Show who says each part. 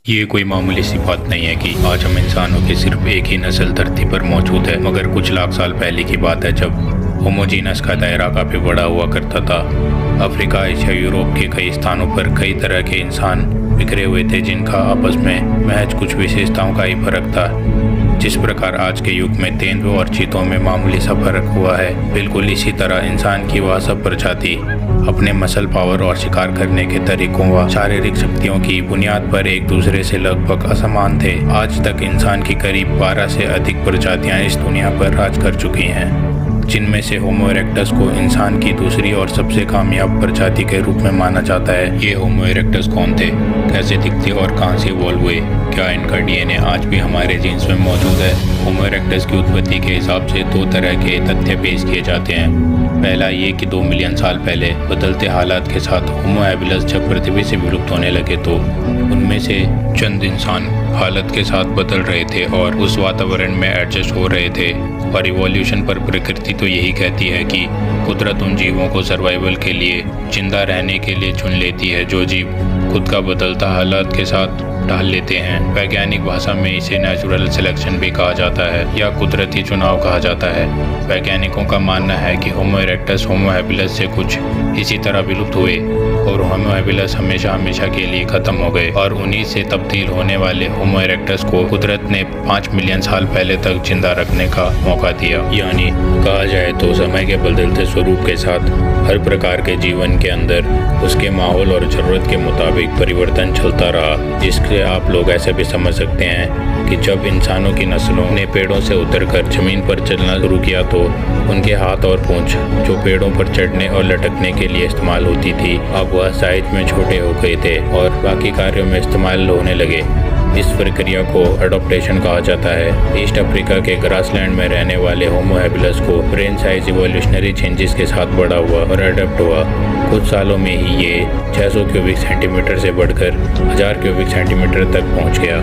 Speaker 1: ये कोई मामूली सी बात नहीं है कि आज हम इंसानों की सिर्फ एक ही नस्ल धरती पर मौजूद है, मगर कुछ लाख साल पहले की बात है जब होमोजीनस का दायरा काफ़ी बड़ा हुआ करता था। अफ्रीका, एशिया, यूरोप के कई स्थानों पर कई तरह के इंसान बिखरे हुए थे जिनका आपस में महज कुछ विशेषताओं का ही फर्क था। जिस प्रकार आज के युग में तेंदुओं और चीतों में मामूली सा फर्क हुआ है, बिल्कुल इसी तरह इंसान की वह सब प्रजाति अपने मसल पावर और शिकार करने के तरीकों व शारीरिक शक्तियों की बुनियाद पर एक दूसरे से लगभग असमान थे। आज तक इंसान की करीब 12 से अधिक प्रजातियां इस दुनिया पर राज कर चुकी हैं, जिनमें से होमो इरेक्टस को इंसान की दूसरी और सबसे कामयाब प्रजाति के रूप में माना जाता है। ये होमो इरेक्टस कौन थे, कैसे दिखते और कहां से इवॉल्व हुए, क्या इनका डीएनए आज भी हमारे जीन्स में मौजूद है? होमो इरेक्टस की उत्पत्ति के हिसाब से दो तरह के तथ्य पेश किए जाते हैं। पहला ये कि 2 मिलियन साल पहले बदलते हालात के साथ होमो हैबिलिस जब पृथ्वी से विलुप्त होने लगे तो उनमें से चंद इंसान हालत के साथ बदल रहे थे और उस वातावरण में एडजस्ट हो रहे थे। और इवोल्यूशन पर प्रकृति तो यही कहती है कि कुदरत उन जीवों को सर्वाइवल के लिए, जिंदा रहने के लिए चुन लेती है जो जीव खुद का बदलता हालात के साथ ढाल लेते हैं। वैज्ञानिक भाषा में इसे नेचुरल सिलेक्शन भी कहा जाता है या कुदरती चुनाव कहा जाता है। वैज्ञानिकों का मानना है कि होमो इरेक्टस होमो हैबिलिस से कुछ इसी तरह विलुप्त हुए और होमो हैबिलिस हमेशा हमेशा के लिए खत्म हो गए और उन्हीं से तब्दील होने वाले होमो इरेक्टस को कुदरत ने 5 मिलियन साल पहले तक जिंदा रखने का मौका दिया। यानी कहा जाए तो समय के बदलते स्वरूप के साथ हर प्रकार के जीवन के अंदर उसके माहौल और ज़रूरत के मुताबिक परिवर्तन चलता रहा, जिससे आप लोग ऐसे भी समझ सकते हैं कि जब इंसानों की नस्लों ने पेड़ों से उतरकर जमीन पर चलना शुरू किया तो उनके हाथ और पूंछ जो पेड़ों पर चढ़ने और लटकने के लिए इस्तेमाल होती थी, अब वह साइज में छोटे हो गए थे और बाकी कार्यों में इस्तेमाल होने लगे। इस प्रक्रिया को एडॉप्टेशन कहा जाता है। ईस्ट अफ्रीका के ग्रासलैंड में रहने वाले होमो हैबिलिस को ब्रेन साइज इवोल्यूशनरी चेंजेस के साथ बड़ा हुआ और अडॉप्ट हुआ। कुछ सालों में ही ये 600 क्यूबिक सेंटीमीटर से बढ़कर 1000 क्यूबिक सेंटीमीटर तक पहुंच गया।